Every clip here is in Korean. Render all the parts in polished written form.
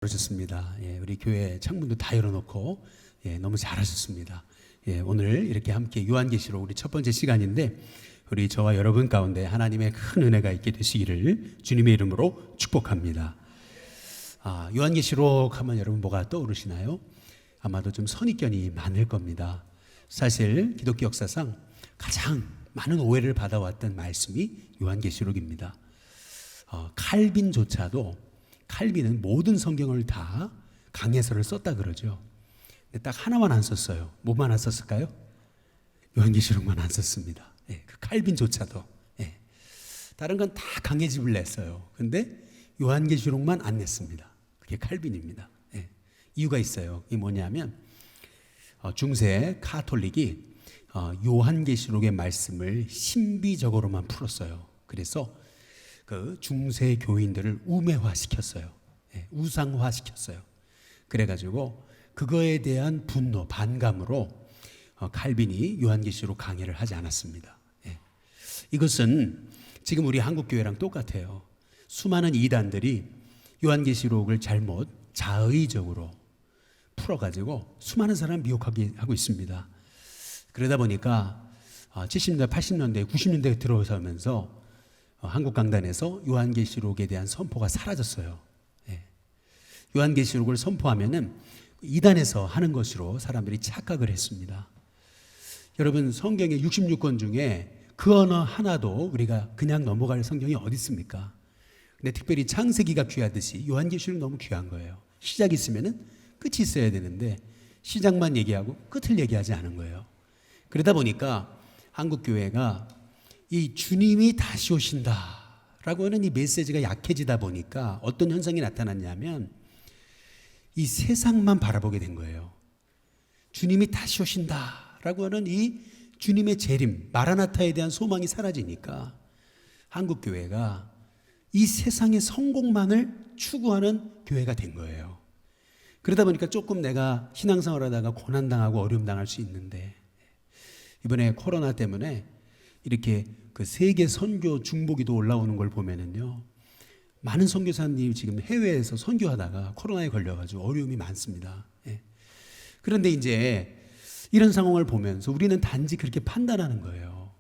그러셨습니다. 우리 교회 창문도 다 열어놓고 너무 잘하셨습니다. 오늘 이렇게 함께 요한계시록 우리 첫 번째 시간인데 우리 저와 여러분 가운데 하나님의 큰 은혜가 있게 되시기를 주님의 이름으로 축복합니다. 요한계시록 하면 여러분 뭐가 떠오르시나요? 아마도 좀 선입견이 많을 겁니다. 사실 기독교 역사상 가장 많은 오해를 받아왔던 말씀이 요한계시록입니다. 칼빈은 모든 성경을 다 강해서를 썼다 그러죠. 근데 딱 하나만 안 썼어요. 뭐만 안 썼을까요? 요한계시록만 안 썼습니다. 그 칼빈조차도. 다른 건 다 강해집을 냈어요. 근데 요한계시록만 안 냈습니다. 그게 칼빈입니다. 이유가 있어요. 이게 뭐냐면 중세 카톨릭이 요한계시록의 말씀을 신비적으로만 풀었어요. 그래서 그 중세 교인들을 우매화시켰어요. 우상화시켰어요. 그래가지고 그거에 대한 분노, 반감으로 칼빈이 요한계시록 강해를 하지 않았습니다. 이것은 지금 우리 한국교회랑 똑같아요. 수많은 이단들이 요한계시록을 잘못 자의적으로 풀어가지고 수많은 사람을 미혹하게 하고 있습니다. 그러다 보니까 70년대, 80년대, 90년대에 들어서면서 한국 강단에서 요한계시록에 대한 선포가 사라졌어요. 요한계시록을 선포하면은 이단에서 하는 것으로 사람들이 착각을 했습니다. 여러분, 성경의 66권 중에 그 어느 하나도 우리가 그냥 넘어갈 성경이 어디 있습니까? 근데 특별히 창세기가 귀하듯이 요한계시록 너무 귀한 거예요. 시작이 있으면은 끝이 있어야 되는데 시작만 얘기하고 끝을 얘기하지 않은 거예요. 그러다 보니까 한국교회가 이 주님이 다시 오신다라고 하는 이 메시지가 약해지다 보니까 어떤 현상이 나타났냐면 이 세상만 바라보게 된 거예요. 주님이 다시 오신다라고 하는 이 주님의 재림, 마라나타에 대한 소망이 사라지니까 한국교회가 이 세상의 성공만을 추구하는 교회가 된 거예요. 그러다 보니까 조금 내가 신앙생활하다가 고난당하고 어려움 당할 수 있는데 이번에 코로나 때문에 이렇게 그 세계 선교 중보기도 올라오는 걸 보면은요, 많은 선교사님이 지금 해외에서 선교하다가 코로나에 걸려가지고 어려움이 많습니다. 그런데 이제 이런 상황을 보면서 우리는 단지 그렇게 판단하는 거예요.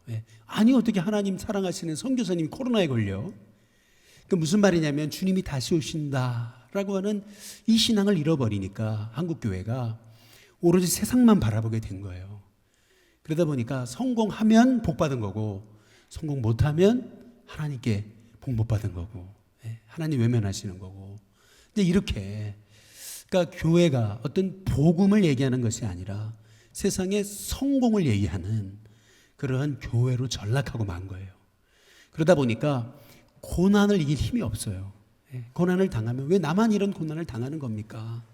아니, 어떻게 하나님 사랑하시는 선교사님이 코로나에 걸려? 그 무슨 말이냐면 주님이 다시 오신다라고 하는 이 신앙을 잃어버리니까 한국교회가 오로지 세상만 바라보게 된 거예요. 그러다 보니까 성공하면 복 받은 거고 성공 못하면 하나님께 복 못 받은 거고 하나님 외면하시는 거고. 이제 이렇게 그러니까 교회가 어떤 복음을 얘기하는 것이 아니라 세상의 성공을 얘기하는 그러한 교회로 전락하고 만 거예요. 그러다 보니까 고난을 이길 힘이 없어요. 고난을 당하면 왜 나만 이런 고난을 당하는 겁니까?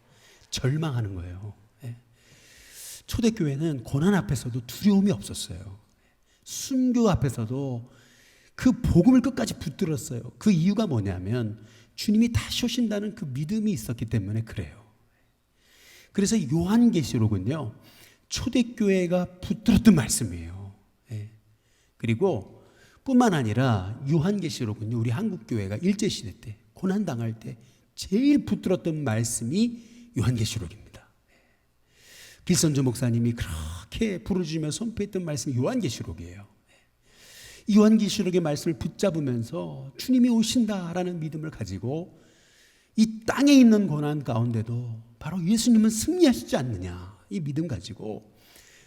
절망하는 거예요. 초대교회는 고난 앞에서도 두려움이 없었어요. 순교 앞에서도 그 복음을 끝까지 붙들었어요. 그 이유가 뭐냐면 주님이 다시 오신다는 그 믿음이 있었기 때문에 그래요. 그래서 요한계시록은요, 초대교회가 붙들었던 말씀이에요. 그리고 뿐만 아니라 요한계시록은요, 우리 한국교회가 일제시대 때 고난당할 때 제일 붙들었던 말씀이 요한계시록입니다. 길선조 목사님이 그렇게 부르짖으며 선포했던 말씀이 요한계시록이에요. 이 요한계시록의 말씀을 붙잡으면서 주님이 오신다라는 믿음을 가지고 이 땅에 있는 고난 가운데도 바로 예수님은 승리하시지 않느냐, 이 믿음 가지고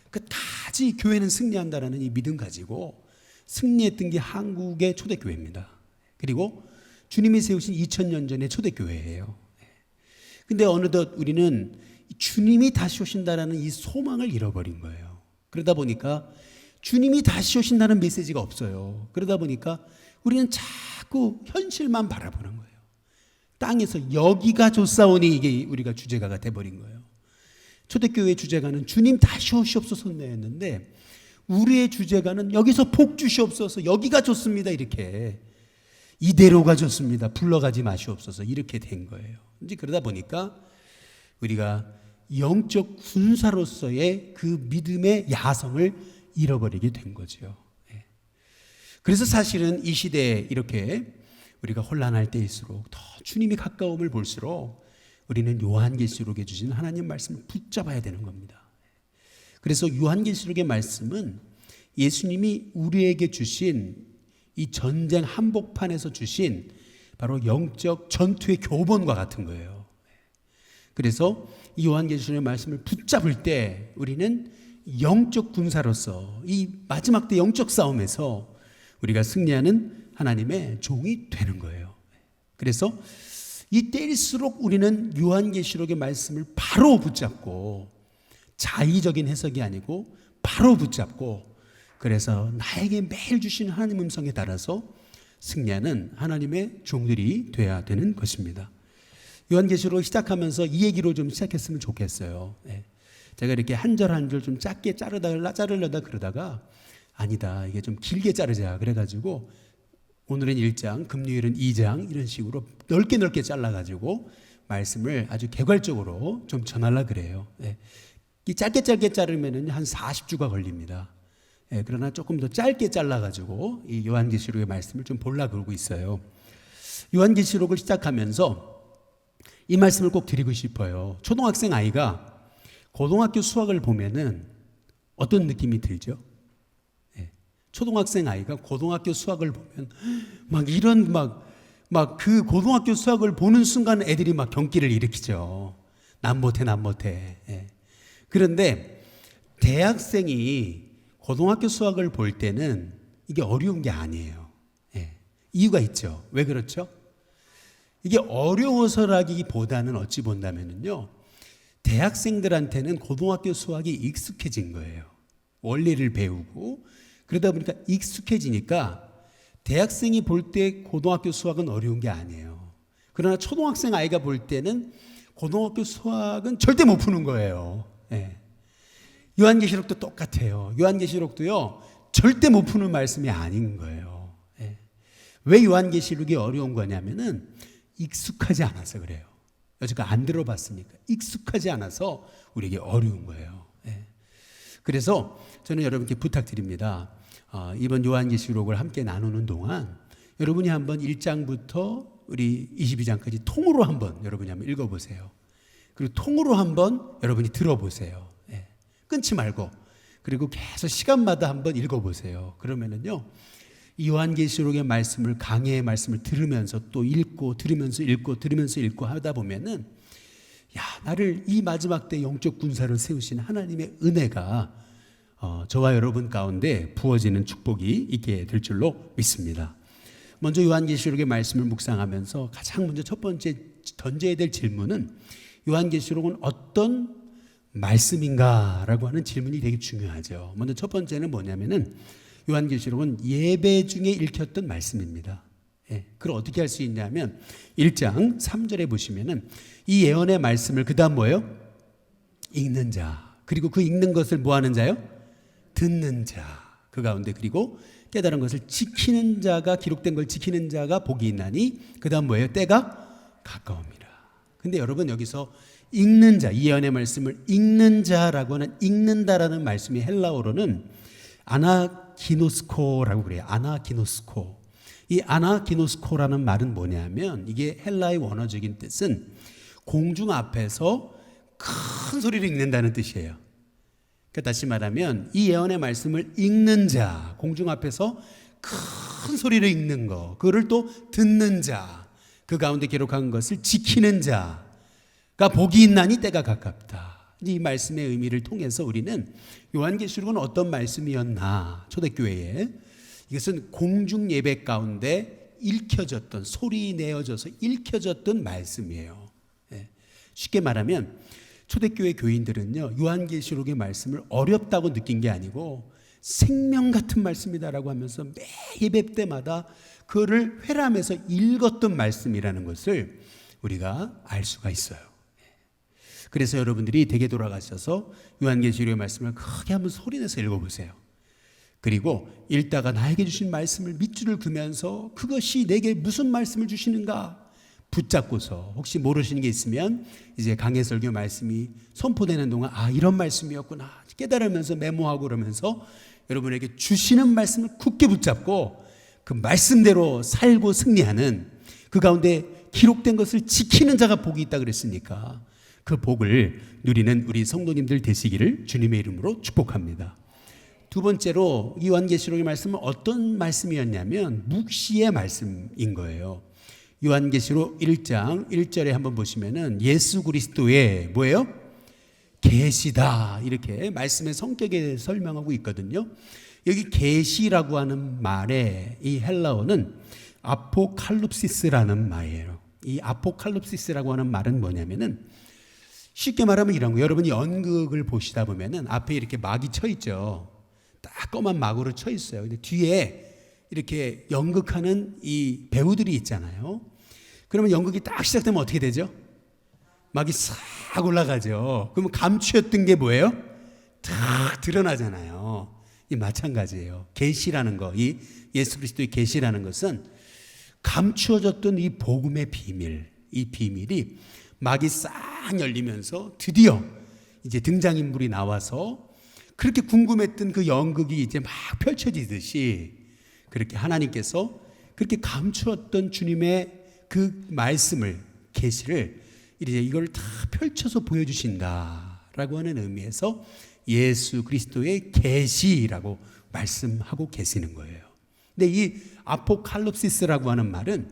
끝까지 교회는 승리한다라는 이 믿음 가지고 승리했던 게 한국의 초대교회입니다. 그리고 주님이 세우신 2000년 전의 초대교회예요. 근데 어느덧 우리는 주님이 다시 오신다라는 이 소망을 잃어버린 거예요. 그러다 보니까 주님이 다시 오신다는 메시지가 없어요. 그러다 보니까 우리는 자꾸 현실만 바라보는 거예요. 땅에서 여기가 좋사오니 이게 우리가 주제가가 돼버린 거예요. 초대교회의 주제가는 주님 다시 오시옵소서였는데 우리의 주제가는 여기서 복 주시옵소서, 여기가 좋습니다, 이렇게 이대로가 좋습니다, 불러가지 마시옵소서, 이렇게 된 거예요. 이제 그러다 보니까 우리가 영적 군사로서의 그 믿음의 야성을 잃어버리게 된 거죠. 그래서 사실은 이 시대에 이렇게 우리가 혼란할 때일수록 더 주님이 가까움을 볼수록 우리는 요한계시록에 주신 하나님 말씀을 붙잡아야 되는 겁니다. 그래서 요한계시록의 말씀은 예수님이 우리에게 주신 이 전쟁 한복판에서 주신 바로 영적 전투의 교본과 같은 거예요. 그래서 이 요한계시록의 말씀을 붙잡을 때 우리는 영적 군사로서 이 마지막 때 영적 싸움에서 우리가 승리하는 하나님의 종이 되는 거예요. 그래서 이때일수록 우리는 요한계시록의 말씀을 바로 붙잡고 자의적인 해석이 아니고 바로 붙잡고 그래서 나에게 매일 주시는 하나님 음성에 따라서 승리하는 하나님의 종들이 돼야 되는 것입니다. 요한계시록 시작하면서 이 얘기로 좀 시작했으면 좋겠어요. 제가 이렇게 한 절 한 절 좀 짧게 자르려다 그러다가 아니다, 이게 좀 길게 자르자 그래가지고 오늘은 1장, 금요일은 2장 이런 식으로 넓게 잘라가지고 말씀을 아주 개괄적으로 좀 전하려고 그래요. 이 짧게 자르면 한 40주가 걸립니다. 그러나 조금 더 짧게 잘라가지고 이 요한계시록의 말씀을 좀 보려고 그러고 있어요. 요한계시록을 시작하면서 이 말씀을 꼭 드리고 싶어요. 초등학생 아이가 고등학교 수학을 보면은 어떤 느낌이 들죠? 초등학생 아이가 고등학교 수학을 보면 막 그 고등학교 수학을 보는 순간 애들이 막 경기를 일으키죠. 난 못해. 그런데 대학생이 고등학교 수학을 볼 때는 이게 어려운 게 아니에요. 이유가 있죠. 왜 그렇죠? 이게 어려워서라기보다는 어찌 본다면요, 대학생들한테는 고등학교 수학이 익숙해진 거예요. 원리를 배우고 그러다 보니까 익숙해지니까 대학생이 볼 때 고등학교 수학은 어려운 게 아니에요. 그러나 초등학생 아이가 볼 때는 고등학교 수학은 절대 못 푸는 거예요. 요한계시록도 똑같아요. 요한계시록도요, 절대 못 푸는 말씀이 아닌 거예요. 왜 요한계시록이 어려운 거냐면은 익숙하지 않아서 그래요. 여지까지 안 들어봤으니까 익숙하지 않아서 우리에게 어려운 거예요. 그래서 저는 여러분께 부탁드립니다. 이번 요한계시록을 함께 나누는 동안 여러분이 한번 1장부터 우리 22장까지 통으로 한번 여러분이 한번 읽어보세요. 그리고 통으로 한번 여러분이 들어보세요. 끊지 말고. 그리고 계속 시간마다 한번 읽어보세요. 그러면은요, 이 요한계시록의 말씀을, 강해의 말씀을 들으면서 또 읽고 들으면서 읽고 하다 보면은 나를 이 마지막 때 영적 군사를 세우신 하나님의 은혜가 저와 여러분 가운데 부어지는 축복이 있게 될 줄로 믿습니다. 먼저 요한계시록의 말씀을 묵상하면서 가장 먼저 첫 번째 던져야 될 질문은 요한계시록은 어떤 말씀인가라고 하는 질문이 되게 중요하죠. 먼저 첫 번째는 뭐냐면은 요한계시록은 예배 중에 읽혔던 말씀입니다. 그걸 어떻게 할 수 있냐면 1장 3절에 보시면은 이 예언의 말씀을 그 다음 뭐예요? 읽는 자, 그리고 그 읽는 것을 뭐 하는 자요? 듣는 자, 그 가운데 그리고 깨달은 것을 지키는 자가, 기록된 걸 지키는 자가 복이 있나니 그 다음 뭐예요? 때가 가까웁니다. 근데 여러분 여기서 읽는 자, 이 예언의 말씀을 읽는 자라고 하는, 읽는다라는 말씀이 헬라어로는 아나기노스코라고 그래요. 아나기노스코. 이 아나기노스코라는 말은 뭐냐면 이게 헬라의 원어적인 뜻은 공중 앞에서 큰 소리로 읽는다는 뜻이에요. 그러니까 다시 말하면 이 예언의 말씀을 읽는 자, 공중 앞에서 큰 소리로 읽는 거, 그거를 또 듣는 자, 그 가운데 기록한 것을 지키는 자가 복이 있나니 때가 가깝다. 이 말씀의 의미를 통해서 우리는 요한계시록은 어떤 말씀이었나, 초대교회에 이것은 공중 예배 가운데 읽혀졌던, 소리 내어져서 읽혀졌던 말씀이에요. 쉽게 말하면 초대교회 교인들은요, 요한계시록의 말씀을 어렵다고 느낀 게 아니고 생명 같은 말씀이다라고 하면서 매 예배 때마다 그거를 회람해서 읽었던 말씀이라는 것을 우리가 알 수가 있어요. 그래서 여러분들이 댁에 돌아가셔서 요한계시록의 말씀을 크게 한번 소리내서 읽어보세요. 그리고 읽다가 나에게 주신 말씀을 밑줄을 그면서 그것이 내게 무슨 말씀을 주시는가 붙잡고서, 혹시 모르시는 게 있으면 이제 강해설교 말씀이 선포되는 동안 이런 말씀이었구나 깨달으면서 메모하고 그러면서 여러분에게 주시는 말씀을 굳게 붙잡고 그 말씀대로 살고 승리하는, 그 가운데 기록된 것을 지키는 자가 복이 있다 그랬으니까 그 복을 누리는 우리 성도님들 되시기를 주님의 이름으로 축복합니다. 두 번째로 요한계시록의 말씀은 어떤 말씀이었냐면 묵시의 말씀인 거예요. 요한계시록 1장 1절에 한번 보시면은 예수 그리스도의 뭐예요? 계시다, 이렇게 말씀의 성격에 대해 설명하고 있거든요. 여기 계시라고 하는 말의 이 헬라어는 아포칼립시스라는 말이에요. 이 아포칼립시스라고 하는 말은 뭐냐면은 쉽게 말하면 이런 거. 여러분이 연극을 보시다 보면은 앞에 이렇게 막이 쳐 있죠. 딱 검은 막으로 쳐 있어요. 근데 뒤에 이렇게 연극하는 이 배우들이 있잖아요. 그러면 연극이 딱 시작되면 어떻게 되죠? 막이 싹 올라가죠. 그러면 감추었던 게 뭐예요? 탁 드러나잖아요. 이 마찬가지예요. 계시라는 거, 이 예수 그리스도의 계시라는 것은 감추어졌던 이 복음의 비밀, 이 비밀이 막이 싹 열리면서 드디어 이제 등장인물이 나와서 그렇게 궁금했던 그 연극이 이제 막 펼쳐지듯이 그렇게 하나님께서 그렇게 감추었던 주님의 그 말씀을, 계시를 이제 이걸 다 펼쳐서 보여주신다라고 하는 의미에서 예수 그리스도의 계시라고 말씀하고 계시는 거예요. 근데 이 아포칼립시스라고 하는 말은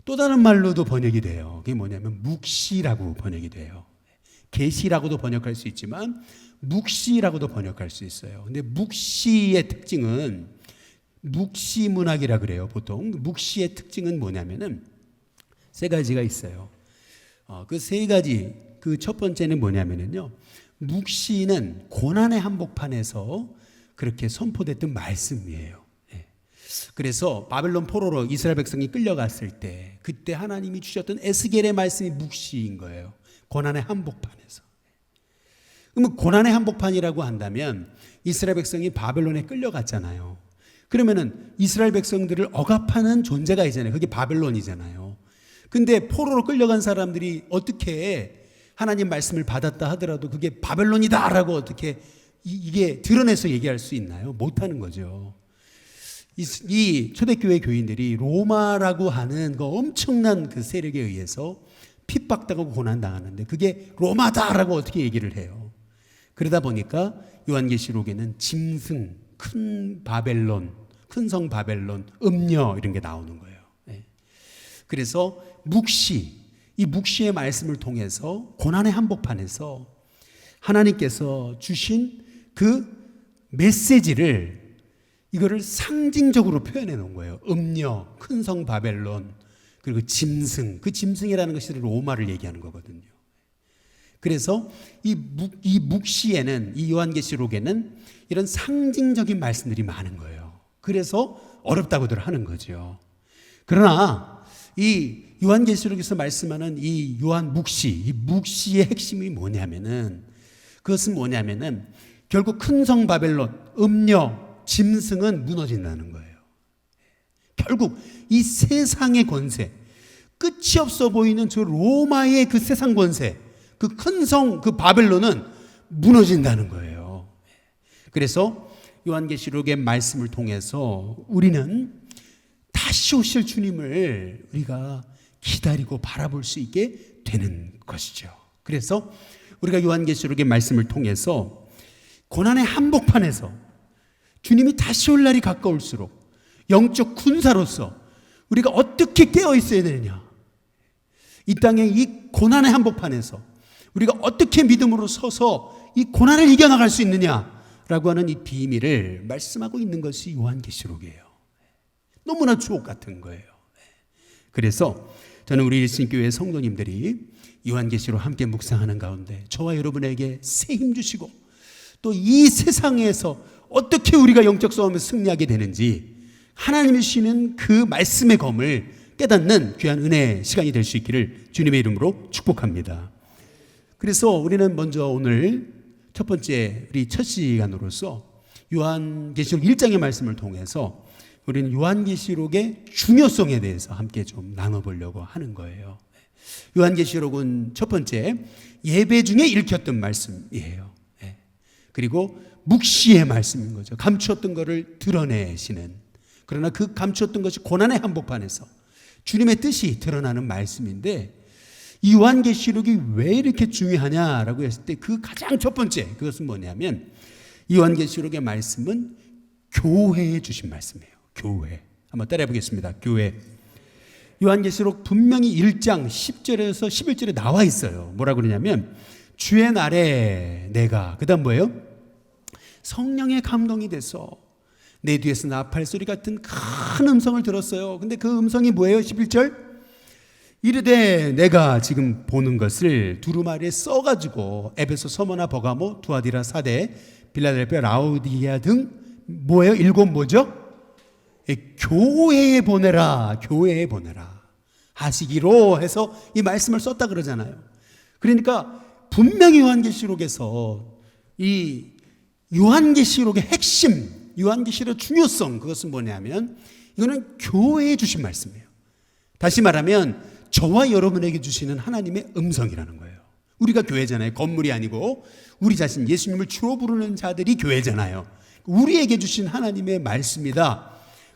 또 다른 말로도 번역이 돼요. 그게 뭐냐면 묵시라고 번역이 돼요. 계시라고도 번역할 수 있지만 묵시라고도 번역할 수 있어요. 근데 묵시의 특징은 묵시 문학이라 그래요. 보통 묵시의 특징은 뭐냐면은 세 가지가 있어요. 그 세 가지, 그 첫 번째는 뭐냐면은요, 묵시는 고난의 한복판에서 그렇게 선포됐던 말씀이에요. 그래서 바벨론 포로로 이스라엘 백성이 끌려갔을 때 그때 하나님이 주셨던 에스겔의 말씀이 묵시인 거예요. 고난의 한복판에서. 그러면 고난의 한복판이라고 한다면 이스라엘 백성이 바벨론에 끌려갔잖아요. 그러면은 이스라엘 백성들을 억압하는 존재가 있잖아요. 그게 바벨론이잖아요. 근데 포로로 끌려간 사람들이 어떻게 하나님 말씀을 받았다 하더라도 그게 바벨론이다라고 어떻게 이게 드러내서 얘기할 수 있나요? 못하는 거죠. 이 초대교회 교인들이 로마라고 하는 그 엄청난 그 세력에 의해서 핍박당하고 고난당하는데 그게 로마다라고 어떻게 얘기를 해요? 그러다 보니까 요한계시록에는 짐승, 큰 바벨론, 큰 성 바벨론, 음녀 이런 게 나오는 거예요. 그래서 묵시, 이 묵시의 말씀을 통해서 고난의 한복판에서 하나님께서 주신 그 메시지를 이거를 상징적으로 표현해 놓은 거예요. 음녀, 큰 성 바벨론, 그리고 짐승, 그 짐승이라는 것이 로마를 얘기하는 거거든요. 그래서 이 묵시에는, 이 요한계시록에는 이런 상징적인 말씀들이 많은 거예요. 그래서 어렵다고들 하는 거죠. 그러나 이 요한계시록에서 말씀하는 이 요한 묵시, 이 묵시의 핵심이 뭐냐면은, 그것은 뭐냐면은 결국 큰 성 바벨론, 음녀, 짐승은 무너진다는 거예요. 결국 이 세상의 권세, 끝이 없어 보이는 저 로마의 그 세상 권세, 그 큰 성, 그 바벨론은 무너진다는 거예요. 그래서 요한계시록의 말씀을 통해서 우리는 다시 오실 주님을 우리가 기다리고 바라볼 수 있게 되는 것이죠. 그래서 우리가 요한계시록의 말씀을 통해서 고난의 한복판에서 주님이 다시 올 날이 가까울수록 영적 군사로서 우리가 어떻게 깨어 있어야 되느냐, 이 땅의 이 고난의 한복판에서 우리가 어떻게 믿음으로 서서 이 고난을 이겨나갈 수 있느냐라고 하는 이 비밀을 말씀하고 있는 것이 요한계시록이에요. 너무나 주옥 같은 거예요. 그래서 저는 우리 일신교회 성도님들이 요한계시록 함께 묵상하는 가운데 저와 여러분에게 새 힘 주시고 또 이 세상에서 어떻게 우리가 영적 싸움에서 승리하게 되는지 하나님이 주시는 그 말씀의 검을 깨닫는 귀한 은혜의 시간이 될 수 있기를 주님의 이름으로 축복합니다. 그래서 우리는 먼저 오늘 첫 번째 우리 첫 시간으로서 요한계시록 1장의 말씀을 통해서 우리는 요한계시록의 중요성에 대해서 함께 좀 나눠보려고 하는 거예요. 요한계시록은 첫 번째 예배 중에 읽혔던 말씀이에요. 그리고 묵시의 말씀인 거죠. 감추었던 것을 드러내시는, 그러나 그 감추었던 것이 고난의 한복판에서 주님의 뜻이 드러나는 말씀인데 이 요한계시록이 왜 이렇게 중요하냐라고 했을 때 그 가장 첫 번째 그것은 뭐냐면 이 요한계시록의 말씀은 교회에 주신 말씀이에요. 교회. 한번 따라해 보겠습니다. 교회. 요한계시록 분명히 1장 10절에서 11절에 나와 있어요. 뭐라고 그러냐면 주의 날에 내가 그다음 뭐예요? 성령의 감동이 돼서 내 뒤에서 나팔 소리 같은 큰 음성을 들었어요. 근데 그 음성이 뭐예요? 11절 이르되 내가 지금 보는 것을 두루마리에 써가지고 에베소, 서머나, 버가모, 두아디라, 사대, 빌라델피아, 라우디게아 등 뭐예요? 7 뭐죠? 교회에 보내라. 교회에 보내라 하시기로 해서 이 말씀을 썼다 그러잖아요. 그러니까 분명히 요한계시록에서 이 요한계시록의 핵심, 요한계시록의 중요성 그것은 뭐냐면 이거는 교회에 주신 말씀이에요. 다시 말하면 저와 여러분에게 주시는 하나님의 음성이라는 거예요. 우리가 교회잖아요. 건물이 아니고 우리 자신 예수님을 주로 부르는 자들이 교회잖아요. 우리에게 주신 하나님의 말씀이다.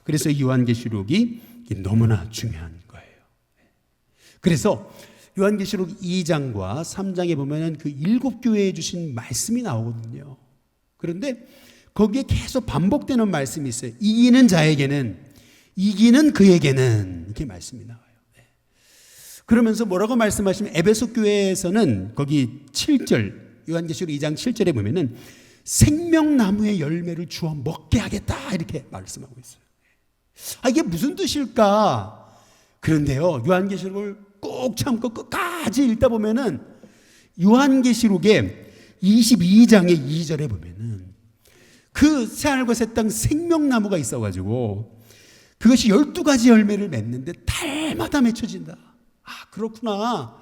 그래서 이 요한계시록이 너무나 중요한 거예요. 그래서 요한계시록 2장과 3장에 보면 그 7교회에 주신 말씀이 나오거든요. 그런데 거기에 계속 반복되는 말씀이 있어요. 이기는 자에게는, 이기는 그에게는 이렇게 말씀이 나와요. 그러면서 뭐라고 말씀하시면 에베소 교회에서는 거기 7절 요한계시록 2장 7절에 보면은 생명나무의 열매를 주어 먹게 하겠다 이렇게 말씀하고 있어요. 이게 무슨 뜻일까? 그런데요 요한계시록을 꼭 참고 끝까지 읽다 보면은 요한계시록의 22장의 2절에 보면은 그 새하늘과 새 땅 생명나무가 있어가지고 그것이 12가지 열매를 맺는데 달마다 맺혀진다. 그렇구나.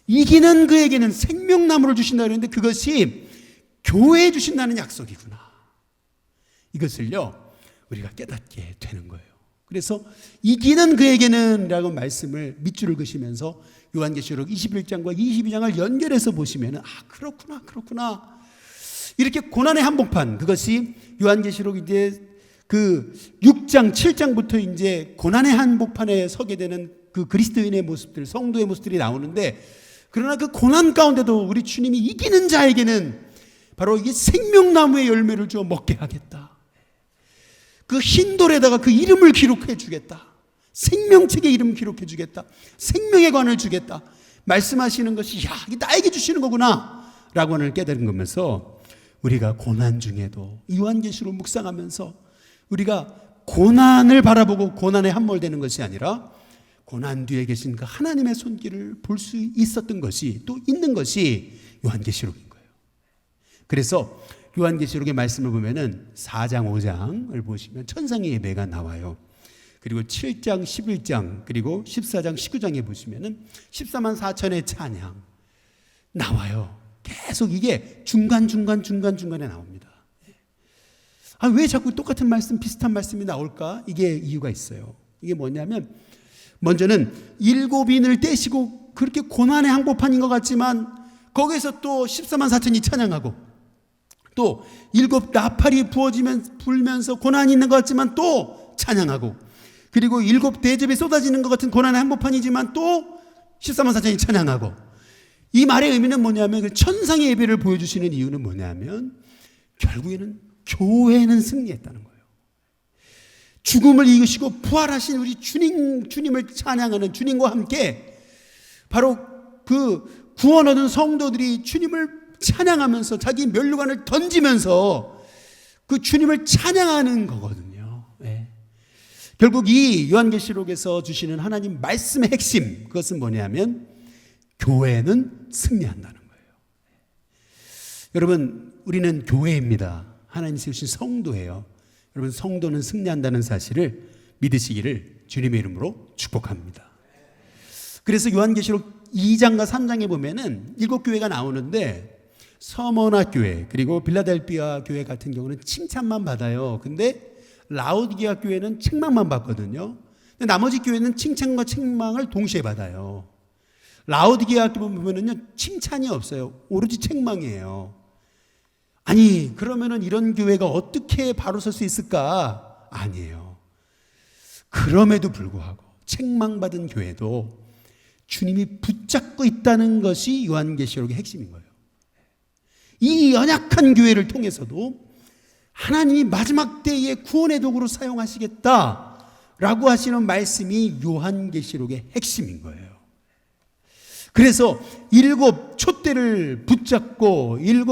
이기는 그에게는 생명나무를 주신다 그랬는데 그것이 교회에 주신다는 약속이구나. 이것을요 우리가 깨닫게 되는 거예요. 그래서 이기는 그에게는 라고 말씀을 밑줄을 그시면서 요한계시록 21장과 22장을 연결해서 보시면 그렇구나. 이렇게 고난의 한복판, 그것이 요한계시록 이제 그 6장 7장부터 이제 고난의 한복판에 서게 되는 그 그리스도인의 모습들, 성도의 모습들이 나오는데, 그러나 그 고난 가운데도 우리 주님이 이기는 자에게는 바로 이게 생명나무의 열매를 주어 먹게 하겠다. 그 흰돌에다가 그 이름을 기록해 주겠다. 생명책의 이름 기록해 주겠다. 생명의 관을 주겠다. 말씀하시는 것이 이게 나에게 주시는 거구나 라고 하는 깨달은 거면서 우리가 고난 중에도 요한계시록 묵상하면서 우리가 고난을 바라보고 고난에 함몰되는 것이 아니라 고난 뒤에 계신 그 하나님의 손길을 볼 수 있었던 것이 또 있는 것이 요한계시록인 거예요. 그래서 요한계시록의 말씀을 보면은 4장 5장을 보시면 천상의 예배가 나와요. 그리고 7장 11장 그리고 14장 19장에 보시면은 14만 4천의 찬양 나와요. 계속 이게 중간중간에 나옵니다. 왜 자꾸 똑같은 말씀, 비슷한 말씀이 나올까? 이게 이유가 있어요. 이게 뭐냐면 먼저는 7인을 떼시고 그렇게 고난의 한복판인 것 같지만 거기서 또 14만 4천이 찬양하고 또 7 나팔이 불면서 고난이 있는 것 같지만 또 찬양하고 그리고 7 대접이 쏟아지는 것 같은 고난의 한복판이지만 또 14만 4천이 찬양하고 이 말의 의미는 뭐냐면 그 천상의 예배를 보여주시는 이유는 뭐냐면 결국에는 교회는 승리했다는 거예요. 죽음을 이기시고 부활하신 우리 주님을 찬양하는 주님과 함께 바로 그 구원 얻은 성도들이 주님을 찬양하면서 자기 면류관을 던지면서 그 주님을 찬양하는 거거든요. 네. 결국 이 요한계시록에서 주시는 하나님 말씀의 핵심 그것은 뭐냐면 교회는 승리한다는 거예요. 여러분 우리는 교회입니다. 하나님 세우신 성도예요. 여러분 성도는 승리한다는 사실을 믿으시기를 주님의 이름으로 축복합니다. 그래서 요한계시록 2장과 3장에 보면은 7교회가 나오는데 서머나 교회 그리고 빌라델피아 교회 같은 경우는 칭찬만 받아요. 근데 라우디게아 교회는 책망만 받거든요. 근데 나머지 교회는 칭찬과 책망을 동시에 받아요. 라우디게아 교회 보면은요 칭찬이 없어요. 오로지 책망이에요. 아니 그러면은 이런 교회가 어떻게 바로 설 수 있을까? 아니에요. 그럼에도 불구하고 책망받은 교회도 주님이 붙잡고 있다는 것이 요한계시록의 핵심인 거예요. 이 연약한 교회를 통해서도 하나님이 마지막 때에 구원의 도구로 사용하시겠다라고 하시는 말씀이 요한계시록의 핵심인 거예요. 그래서 7 촛대를 붙잡고 7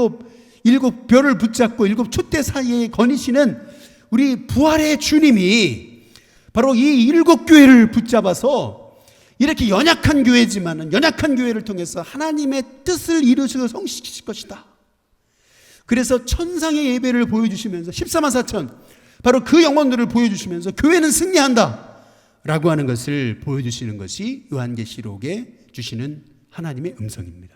별을 붙잡고 7 촛대 사이에 거니시는 우리 부활의 주님이 바로 이 7 교회를 붙잡아서 이렇게 연약한 교회지만은 연약한 교회를 통해서 하나님의 뜻을 이루시고 성취시킬 것이다. 그래서 천상의 예배를 보여주시면서 14만 4천 바로 그 영혼들을 보여주시면서 교회는 승리한다 라고 하는 것을 보여주시는 것이 요한계시록에 주시는 하나님의 음성입니다.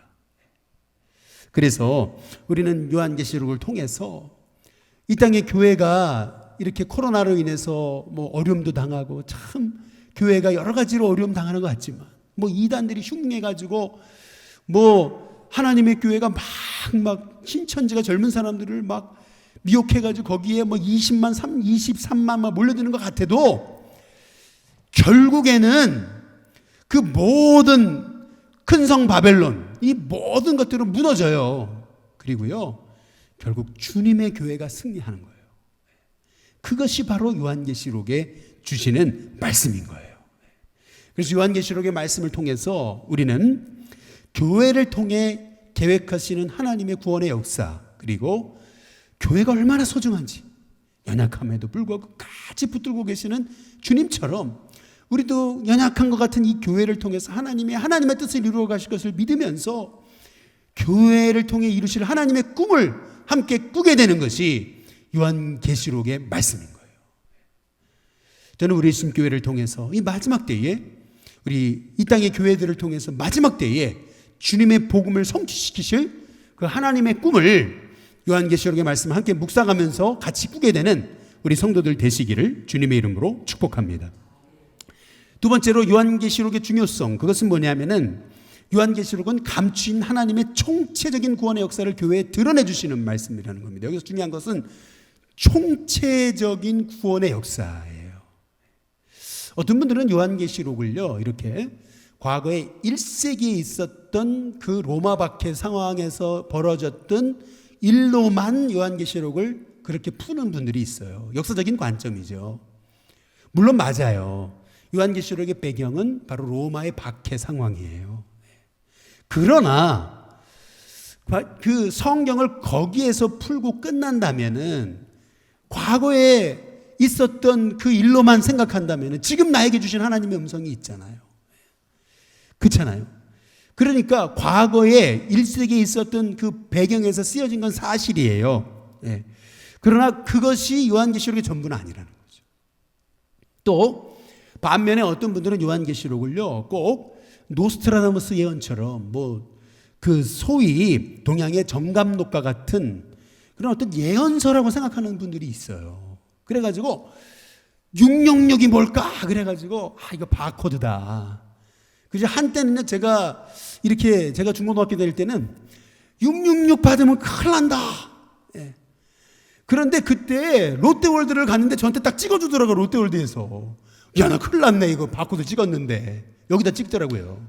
그래서 우리는 요한계시록을 통해서 이 땅의 교회가 이렇게 코로나로 인해서 뭐 어려움도 당하고 참 교회가 여러 가지로 어려움 당하는 것 같지만 뭐 이단들이 흉내가지고 뭐 하나님의 교회가 막 신천지가 젊은 사람들을 막 미혹해가지고 거기에 뭐 23만 막 몰려드는 것 같아도 결국에는 그 모든 큰 성 바벨론 이 모든 것들은 무너져요. 그리고요 결국 주님의 교회가 승리하는 거예요. 그것이 바로 요한계시록에 주시는 말씀인 거예요. 그래서 요한계시록의 말씀을 통해서 우리는 교회를 통해 계획하시는 하나님의 구원의 역사, 그리고 교회가 얼마나 소중한지 연약함에도 불구하고 끝까지 붙들고 계시는 주님처럼 우리도 연약한 것 같은 이 교회를 통해서 하나님의 뜻을 이루어 가실 것을 믿으면서 교회를 통해 이루실 하나님의 꿈을 함께 꾸게 되는 것이 요한계시록의 말씀인 거예요. 저는 우리 심교회를 통해서 이 마지막 때에 우리 이 땅의 교회들을 통해서 마지막 때에 주님의 복음을 성취시키실 그 하나님의 꿈을 요한계시록의 말씀을 함께 묵상하면서 같이 꾸게 되는 우리 성도들 되시기를 주님의 이름으로 축복합니다. 두 번째로 요한계시록의 중요성, 그것은 뭐냐면은 요한계시록은 감추인 하나님의 총체적인 구원의 역사를 교회에 드러내 주시는 말씀이라는 겁니다. 여기서 중요한 것은 총체적인 구원의 역사예요. 어떤 분들은 요한계시록을요 이렇게 과거에 1세기에 있었던 그 로마 박해 상황에서 벌어졌던 일로만 요한계시록을 그렇게 푸는 분들이 있어요. 역사적인 관점이죠. 물론 맞아요. 요한계시록의 배경은 바로 로마의 박해 상황이에요. 그러나 그 성경을 거기에서 풀고 끝난다면은 과거에 있었던 그 일로만 생각한다면은 지금 나에게 주신 하나님의 음성이 있잖아요. 그렇잖아요. 그러니까 과거에 1세기에 있었던 그 배경에서 쓰여진 건 사실이에요. 예. 그러나 그것이 요한계시록의 전부는 아니라는 거죠. 또 반면에 어떤 분들은 요한계시록을요 꼭 노스트라다무스 예언처럼 뭐 그 소위 동양의 정감록과 같은 그런 어떤 예언서라고 생각하는 분들이 있어요. 그래가지고 666이 뭘까? 그래가지고 이거 바코드다. 그래서 한때는 제가 중고등학교 다닐 때는 666 받으면 큰일 난다. 예. 그런데 그때 롯데월드를 갔는데 저한테 딱 찍어주더라고요. 롯데월드에서. 야, 나 큰일 났네. 이거 바코드 찍었는데. 여기다 찍더라고요.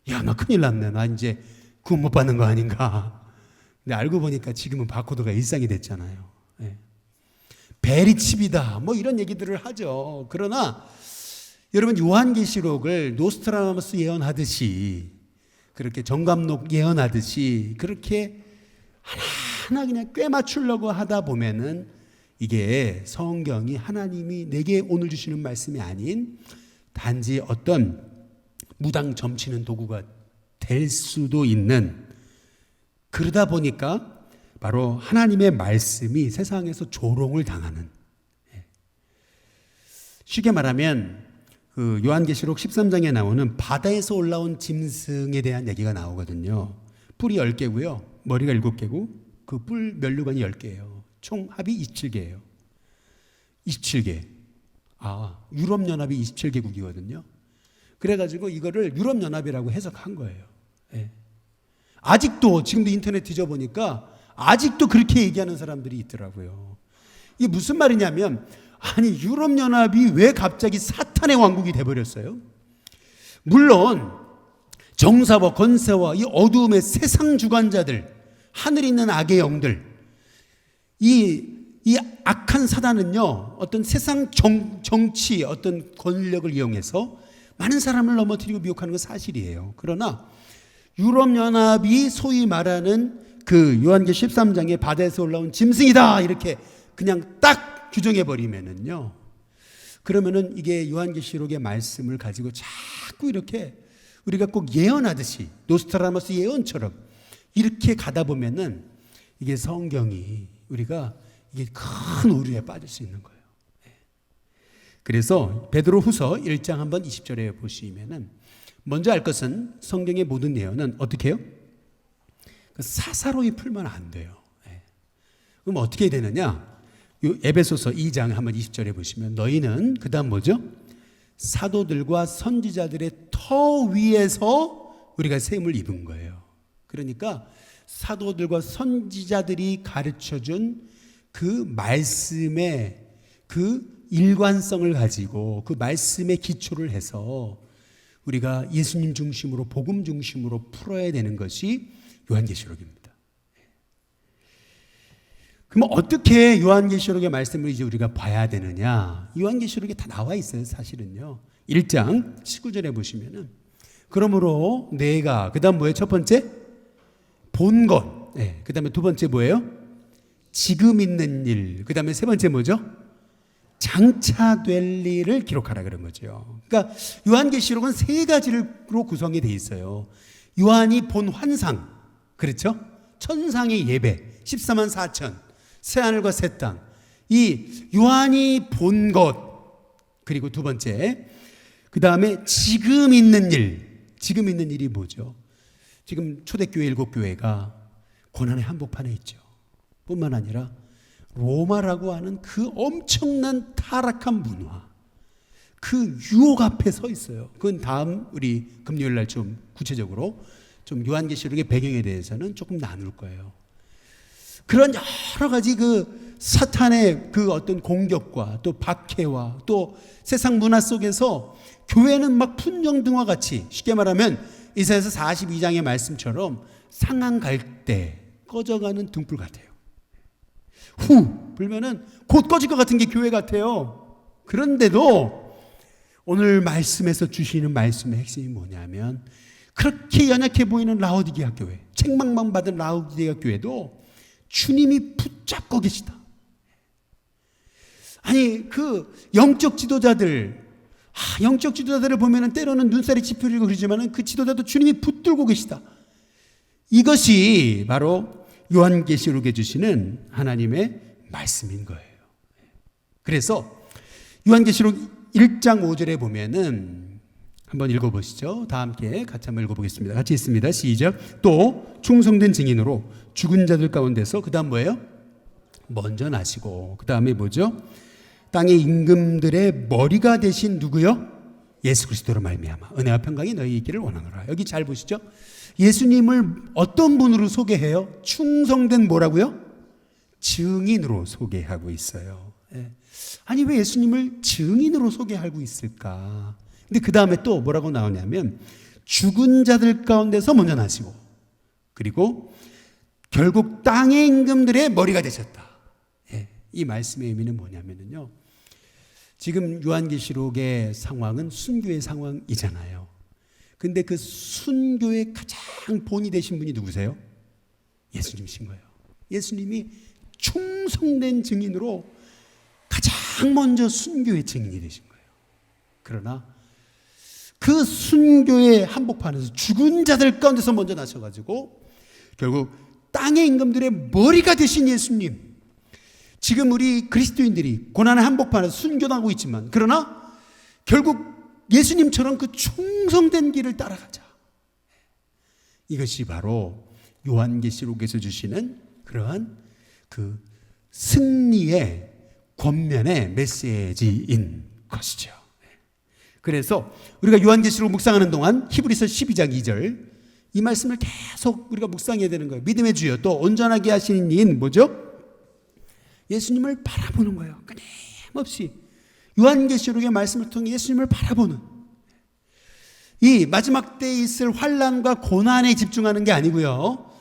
야, 나 큰일 났네. 나 이제 구원 못 받는 거 아닌가. 근데 알고 보니까 지금은 바코드가 일상이 됐잖아요. 예. 베리칩이다. 뭐 이런 얘기들을 하죠. 그러나 여러분 요한계시록을 노스트라다무스 예언하듯이 그렇게 정감록 예언하듯이 그렇게 하나하나 그냥 꿰맞추려고 하다 보면은 이게 성경이 하나님이 내게 오늘 주시는 말씀이 아닌 단지 어떤 무당 점치는 도구가 될 수도 있는, 그러다 보니까 바로 하나님의 말씀이 세상에서 조롱을 당하는, 쉽게 말하면 그 요한계시록 13장에 나오는 바다에서 올라온 짐승에 대한 얘기가 나오거든요. 뿔이 10개고요. 머리가 7개고 그 뿔 면류관이 10개예요. 총 합이 27개예요. 27개. 유럽연합이 27개국이거든요. 그래가지고 이거를 유럽연합이라고 해석한 거예요. 예. 아직도 지금도 인터넷 뒤져보니까 아직도 그렇게 얘기하는 사람들이 있더라고요. 이게 무슨 말이냐면 아니 유럽연합이 왜 갑자기 사탄의 왕국이 돼버렸어요? 물론 정사와 권세와 이 어두움의 세상 주관자들, 하늘에 있는 악의 영들, 이 악한 사단은요, 어떤 세상 정치, 어떤 권력을 이용해서 많은 사람을 넘어뜨리고 미혹하는 건 사실이에요. 그러나 유럽연합이 소위 말하는 그 요한계시 13장에 바다에서 올라온 짐승이다 이렇게 그냥 딱 규정해버리면은요, 그러면은 이게 요한계시록의 말씀을 가지고 자꾸 이렇게 우리가 꼭 예언하듯이 노스트라다무스 예언처럼 이렇게 가다 보면은 이게 성경이 우리가 이게 큰 오류에 빠질 수 있는 거예요. 그래서 베드로후서 1장 한번 20절에 보시면은 먼저 알 것은 성경의 모든 예언은 어떻게 해요? 사사로이 풀면 안 돼요. 그럼 어떻게 되느냐? 에베소서 2장 한번 20절에 보시면 너희는 그 다음 뭐죠? 사도들과 선지자들의 터 위에서 우리가 셈을 입은 거예요. 그러니까 사도들과 선지자들이 가르쳐준 그 말씀의 그 일관성을 가지고 그 말씀의 기초를 해서 우리가 예수님 중심으로 복음 중심으로 풀어야 되는 것이 요한계시록입니다. 그럼 어떻게 요한계시록의 말씀을 이제 우리가 봐야 되느냐? 요한계시록에 다 나와 있어요, 사실은요. 1장 19절에 보시면은 그러므로 내가 그다음 뭐예요? 첫 번째 본 것. 네. 그다음에 두 번째 뭐예요? 지금 있는 일. 그다음에 세 번째 뭐죠? 장차 될 일을 기록하라 그런 거죠. 그러니까 요한계시록은 세 가지로 구성이 돼 있어요. 요한이 본 환상. 그렇죠? 천상의 예배 14만 4천. 새하늘과 새 땅. 이 요한이 본 것. 그리고 두 번째. 그다음에 지금 있는 일. 지금 있는 일이 뭐죠? 지금 초대교회 7교회가 고난의 한복판에 있죠. 뿐만 아니라 로마라고 하는 그 엄청난 타락한 문화, 그 유혹 앞에 서 있어요. 그건 다음 우리 금요일 날 좀 구체적으로 좀 요한계시록의 배경에 대해서는 조금 나눌 거예요. 그런 여러 가지 그 사탄의 그 어떤 공격과 또 박해와 또 세상 문화 속에서 교회는 막 풍경등화 같이, 쉽게 말하면 이사야서 42장의 말씀처럼 상한 갈 때 꺼져가는 등불 같아요. 후 불면은 곧 꺼질 것 같은 게 교회 같아요. 그런데도 오늘 말씀에서 주시는 말씀의 핵심이 뭐냐면, 그렇게 연약해 보이는 라오디게아 교회, 책망만 받은 라오디게아 교회도 주님이 붙잡고 계시다. 아니 그 영적 지도자들을 보면은 때로는 눈살이 찌푸리고 그러지만은 그 지도자도 주님이 붙들고 계시다. 이것이 바로 요한계시록에 주시는 하나님의 말씀인 거예요. 그래서 요한계시록 1장 5절에 보면은 한번 읽어보시죠. 다 함께 같이 한번 읽어보겠습니다. 같이 있습니다. 시작. 또 충성된 증인으로 죽은 자들 가운데서 그 다음 뭐예요? 먼저 나시고 그 다음에 뭐죠? 땅의 임금들의 머리가 되신 누구요? 예수 그리스도로 말미암아 은혜와 평강이 너희 있기를 원하노라. 여기 잘 보시죠. 예수님을 어떤 분으로 소개해요? 충성된 뭐라고요? 증인으로 소개하고 있어요. 아니 왜 예수님을 증인으로 소개하고 있을까? 근데 그 다음에 또 뭐라고 나오냐면 죽은 자들 가운데서 먼저 나시고 그리고 결국 땅의 임금들의 머리가 되셨다. 이 말씀의 의미는 뭐냐면요, 지금 요한계시록의 상황은 순교의 상황이잖아요. 근데 그 순교의 가장 본이 되신 분이 누구세요? 예수님이신 거예요. 예수님이 충성된 증인으로 가장 먼저 순교의 증인이 되신 거예요. 그러나 그 순교의 한복판에서 죽은 자들 가운데서 먼저 나셔가지고 결국 땅의 임금들의 머리가 되신 예수님, 지금 우리 그리스도인들이 고난의 한복판에서 순교당하고 있지만 그러나 결국 예수님처럼 그 충성된 길을 따라가자. 이것이 바로 요한계시록에서 주시는 그러한 그 승리의 권면의 메시지인 것이죠. 그래서 우리가 요한계시록 묵상하는 동안 히브리서 12장 2절 이 말씀을 계속 우리가 묵상해야 되는 거예요. 믿음의 주여 또 온전하게 하시는 이인 뭐죠? 예수님을 바라보는 거예요. 변함없이 요한계시록의 말씀을 통해 예수님을 바라보는, 이 마지막 때에 있을 환난과 고난에 집중하는 게 아니고요,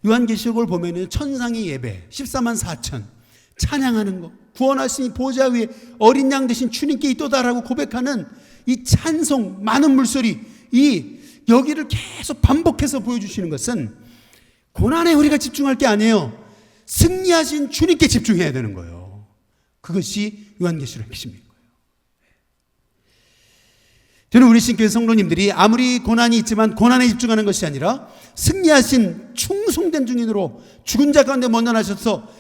요한계시록을 보면은 천상의 예배 14만 4천 찬양하는 거, 구원하신 보좌 위에 어린 양 되신 주님께 있도다라고 고백하는 이 찬송, 많은 물소리, 이 여기를 계속 반복해서 보여주시는 것은 고난에 우리가 집중할 게 아니에요. 승리하신 주님께 집중해야 되는 거예요. 그것이 요한계시록의 핵심인 거예요. 저는 우리 신교회 성도님들이 아무리 고난이 있지만 고난에 집중하는 것이 아니라 승리하신 충성된 증인으로 죽은 자 가운데 먼저나셔서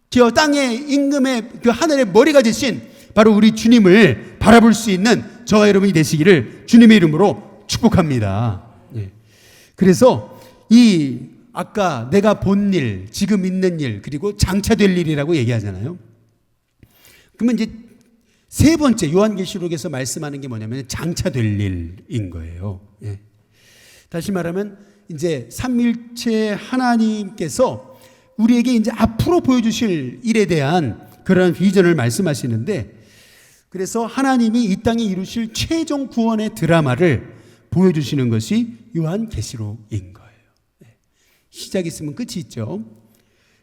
저 땅의 임금의 그 하늘의 머리가 되신 바로 우리 주님을 바라볼 수 있는 저와 여러분이 되시기를 주님의 이름으로 축복합니다. 그래서 이 아까 내가 본 일, 지금 있는 일, 그리고 장차 될 일이라고 얘기하잖아요. 그러면 이제 세 번째 요한계시록에서 말씀하는 게 뭐냐면 장차 될 일인 거예요. 다시 말하면 이제 삼위일체 하나님께서 우리에게 이제 앞으로 보여주실 일에 대한 그런 비전을 말씀하시는데, 그래서 하나님이 이 땅에 이루실 최종 구원의 드라마를 보여주시는 것이 요한계시록인 거예요. 시작이 있으면 끝이 있죠.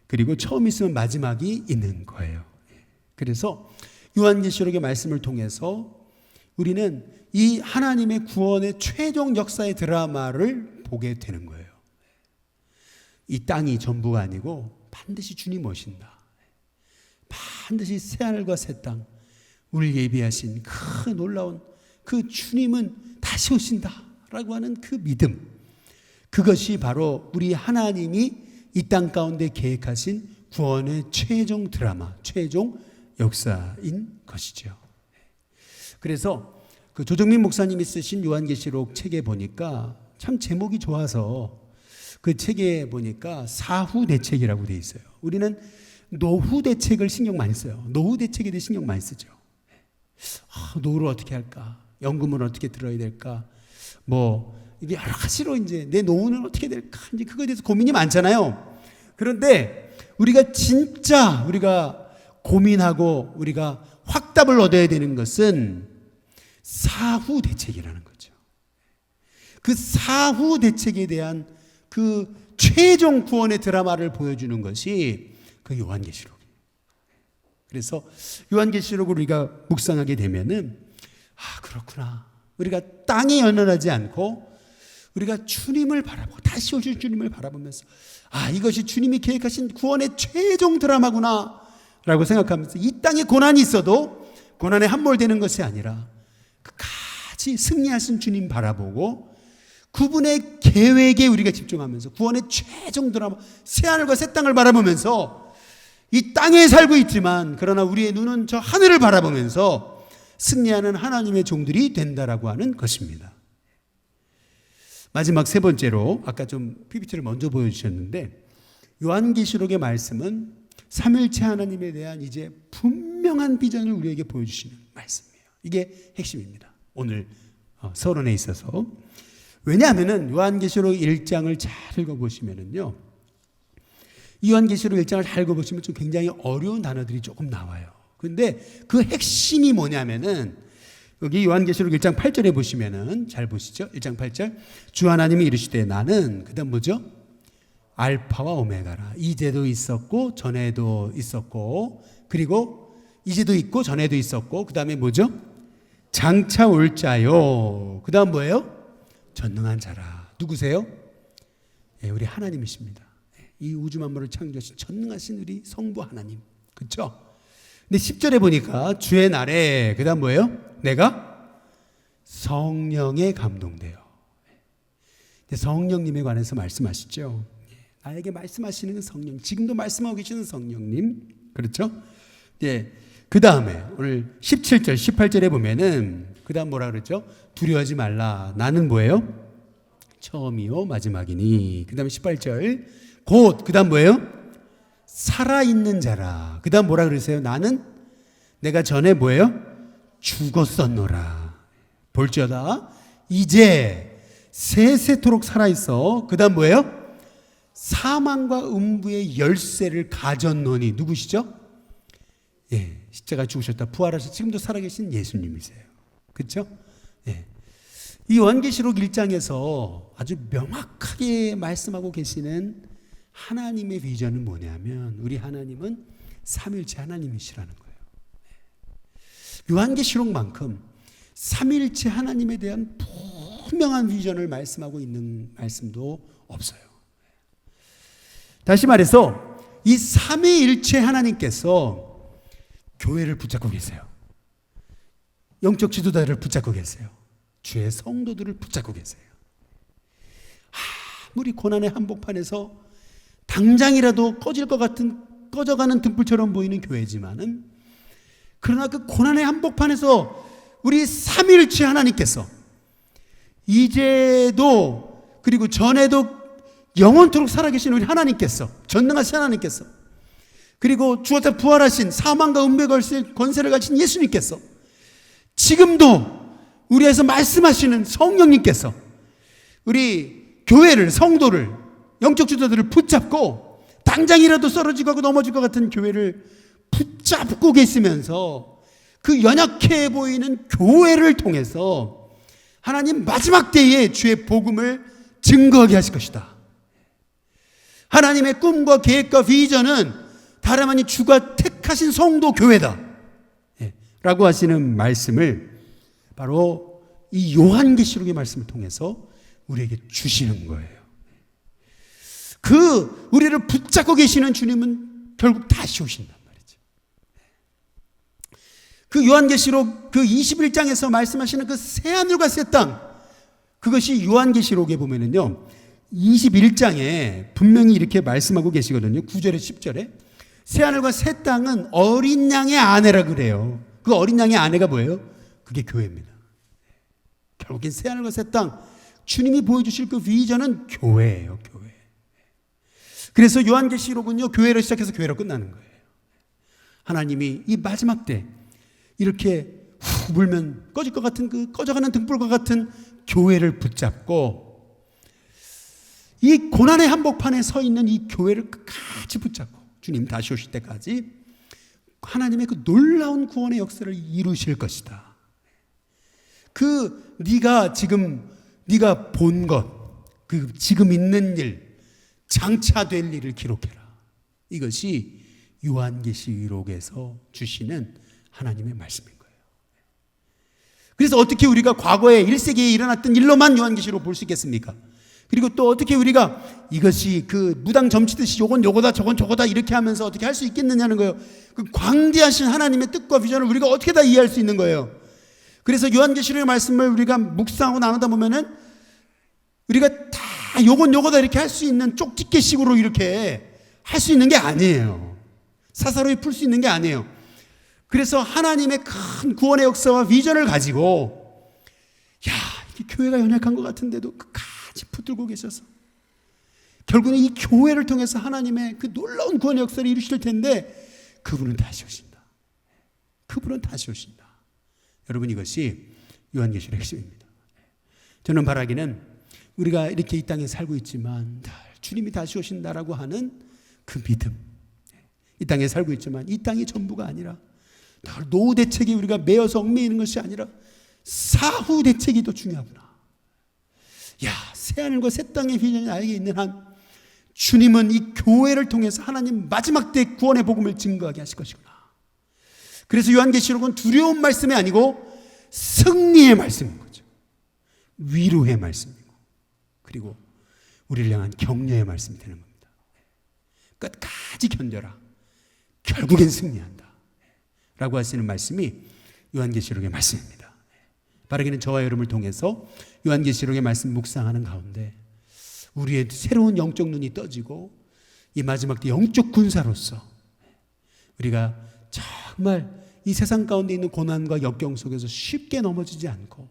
그리고 처음이 있으면 마지막이 있는 거예요. 그래서 요한계시록의 말씀을 통해서 우리는 이 하나님의 구원의 최종 역사의 드라마를 보게 되는 거예요. 이 땅이 전부가 아니고 반드시 주님 오신다. 반드시 새하늘과 새 땅, 우리를 예비하신 그 놀라운 그 주님은 다시 오신다라고 하는 그 믿음, 그것이 바로 우리 하나님이 이 땅 가운데 계획하신 구원의 최종 드라마, 최종 역사인 것이죠. 그래서 그 조정민 목사님이 쓰신 요한계시록 책에 보니까 참 제목이 좋아서 그 책에 보니까 사후대책이라고 돼 있어요. 우리는 노후대책을 신경 많이 써요. 노후대책에 대해 신경 많이 쓰죠. 노후를 어떻게 할까? 연금을 어떻게 들어야 될까? 이게 여러 가지로 이제 내 노후는 어떻게 될까? 이제 그거에 대해서 고민이 많잖아요. 그런데 우리가 진짜 고민하고 우리가 확답을 얻어야 되는 것은 사후 대책이라는 거죠. 그 사후 대책에 대한 그 최종 구원의 드라마를 보여주는 것이 그 요한계시록이에요. 그래서 요한계시록을 우리가 묵상하게 되면은 그렇구나. 우리가 땅에 연연하지 않고 우리가 주님을 바라보고 다시 오실 주님을 바라보면서 이것이 주님이 계획하신 구원의 최종 드라마구나 라고 생각하면서 이 땅에 고난이 있어도 고난에 함몰되는 것이 아니라 끝까지 승리하신 주님 바라보고 그분의 계획에 우리가 집중하면서 구원의 최종 드라마 새하늘과 새 땅을 바라보면서 이 땅에 살고 있지만 그러나 우리의 눈은 저 하늘을 바라보면서 승리하는 하나님의 종들이 된다라고 하는 것입니다. 마지막 세 번째로 아까 좀 PPT를 먼저 보여주셨는데 요한계시록의 말씀은 삼위일체 하나님에 대한 이제 분명한 비전을 우리에게 보여주시는 말씀이에요. 이게 핵심입니다. 오늘 서론에 있어서. 왜냐하면은 요한계시록 1장을 잘 읽어보시면은요, 요한계시록 1장을 잘 읽어보시면 좀 굉장히 어려운 단어들이 조금 나와요. 근데 그 핵심이 뭐냐면은 여기 요한계시록 1장 8절에 보시면은 잘 보시죠. 1장 8절. 주 하나님이 이르시되 나는 그다음 뭐죠? 알파와 오메가라. 이제도 있었고 전에도 있었고 그리고 이제도 있고 전에도 있었고 그다음에 뭐죠? 장차 올 자요. 그다음 뭐예요? 전능한 자라. 누구세요? 우리 하나님이십니다. 이 우주 만물을 창조하신 전능하신 우리 성부 하나님. 그렇죠? 근데 10절에 보니까 주의 날에 그다음 뭐예요? 내가 성령에 감동돼요. 성령님에 관해서 말씀하시죠. 나에게 말씀하시는 성령, 지금도 말씀하고 계시는 성령님, 그렇죠? 그 다음에 오늘 17절, 18절에 보면은 그 다음 뭐라 그랬죠? 두려워하지 말라. 나는 뭐예요? 처음이요 마지막이니. 그 다음에 18절 곧 그 다음 뭐예요? 살아있는 자라. 그 다음 뭐라 그러세요? 나는 내가 전에 뭐예요? 죽었었노라. 볼지어다 이제 세세토록 살아있어. 그 다음 뭐예요? 사망과 음부의 열쇠를 가졌노니. 누구시죠? 십자가 죽으셨다 부활하셔서 지금도 살아계신 예수님이세요. 그렇죠? 예. 이 요한계시록 1장에서 아주 명확하게 말씀하고 계시는 하나님의 비전은 뭐냐면 우리 하나님은 삼일체 하나님이시라는 거예요. 요한계시록만큼 삼일체 하나님에 대한 분명한 비전을 말씀하고 있는 말씀도 없어요. 다시 말해서 이 삼위일체 하나님께서 교회를 붙잡고 계세요. 영적 지도자를 붙잡고 계세요. 주의 성도들을 붙잡고 계세요. 아무리 고난의 한복판에서 당장이라도 꺼질 것 같은 꺼져가는 등불처럼 보이는 교회지만은 그러나 그 고난의 한복판에서 우리 삼위일체 하나님께서 이제도 그리고 전에도 영원토록 살아계신 우리 하나님께서 전능하신 하나님께서 그리고 죽었다 부활하신 사망과 운명의 권세를 가진 예수님께서 지금도 우리에서 말씀하시는 성령님께서 우리 교회를 성도를 영적 지도자들을 붙잡고 당장이라도 쓰러지고 하고 넘어질 것 같은 교회를 붙잡고 계시면서 그 연약해 보이는 교회를 통해서 하나님 마지막 때에 주의 복음을 증거하게 하실 것이다. 하나님의 꿈과 계획과 비전은 다름 아닌 주가 택하신 성도 교회다 라고 하시는 말씀을 바로 이 요한계시록의 말씀을 통해서 우리에게 주시는 거예요. 그 우리를 붙잡고 계시는 주님은 결국 다시 오신단 말이죠. 그 요한계시록 그 21장에서 말씀하시는 그 새하늘과 새 땅, 그것이 요한계시록에 보면은요 21장에 분명히 이렇게 말씀하고 계시거든요. 9절에 10절에 새하늘과 새 땅은 어린 양의 아내라 그래요. 그 어린 양의 아내가 뭐예요? 그게 교회입니다. 결국엔 새하늘과 새 땅, 주님이 보여주실 그 비전은 교회예요. 교회. 그래서 요한계시록은요 교회로 시작해서 교회로 끝나는 거예요. 하나님이 이 마지막 때 이렇게 후 불면 꺼질 것 같은 그 꺼져가는 등불과 같은 교회를 붙잡고 이 고난의 한복판에 서 있는 이 교회를 끝까지 붙잡고 주님 다시 오실 때까지 하나님의 그 놀라운 구원의 역사를 이루실 것이다. 그 네가 본 것, 그 지금 있는 일, 장차 될 일을 기록해라. 이것이 요한계시록에서 주시는 하나님의 말씀인 거예요. 그래서 어떻게 우리가 과거에 1세기에 일어났던 일로만 요한계시록 볼 수 있겠습니까? 그리고 또 어떻게 우리가 이것이 그 무당 점치듯이 요건 요거다 저건 저거다 이렇게 하면서 어떻게 할 수 있겠느냐는 거예요. 그 광대하신 하나님의 뜻과 비전을 우리가 어떻게 다 이해할 수 있는 거예요. 그래서 요한계시록의 말씀을 우리가 묵상하고 나누다 보면은 우리가 다 요건 요거다 이렇게 할 수 있는 쪽집게식으로 이렇게 할 수 있는 게 아니에요. 사사로이 풀 수 있는 게 아니에요. 그래서 하나님의 큰 구원의 역사와 비전을 가지고 야, 이 교회가 연약한 것 같은데도 끝까지 붙들고 계셔서 결국은 이 교회를 통해서 하나님의 그 놀라운 구원의 역사를 이루실 텐데 그분은 다시 오신다. 그분은 다시 오신다. 여러분 이것이 요한계시록의 핵심입니다. 저는 바라기는 우리가 이렇게 이 땅에 살고 있지만 주님이 다시 오신다라고 하는 그 믿음, 이 땅에 살고 있지만 이 땅이 전부가 아니라 노후 대책에 우리가 매여서 얽매이는 것이 아니라 사후 대책이 더 중요하구나. 야, 새하늘과 새 땅의 비전이 나에게 있는 한 주님은 이 교회를 통해서 하나님 마지막 때 구원의 복음을 증거하게 하실 것이구나. 그래서 요한계시록은 두려운 말씀이 아니고 승리의 말씀인 거죠. 위로의 말씀이고 그리고 우리를 향한 격려의 말씀이 되는 겁니다. 끝까지 견뎌라. 결국엔 승리한다. 라고 하시는 말씀이 요한계시록의 말씀입니다. 바라기는 저와 여러분을 통해서 요한계시록의 말씀 묵상하는 가운데 우리의 새로운 영적 눈이 떠지고 이 마지막 때 영적 군사로서 우리가 정말 이 세상 가운데 있는 고난과 역경 속에서 쉽게 넘어지지 않고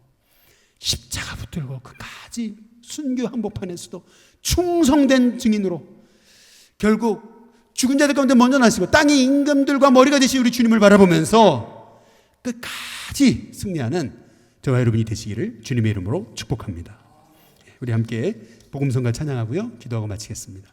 십자가 붙들고 끝까지 순교 한복판에서도 충성된 증인으로 결국 죽은 자들 가운데 먼저 나시고 땅의 임금들과 머리가 되신 우리 주님을 바라보면서 끝까지 승리하는 저와 여러분이 되시기를 주님의 이름으로 축복합니다. 우리 함께 복음성가 찬양하고요 기도하고 마치겠습니다.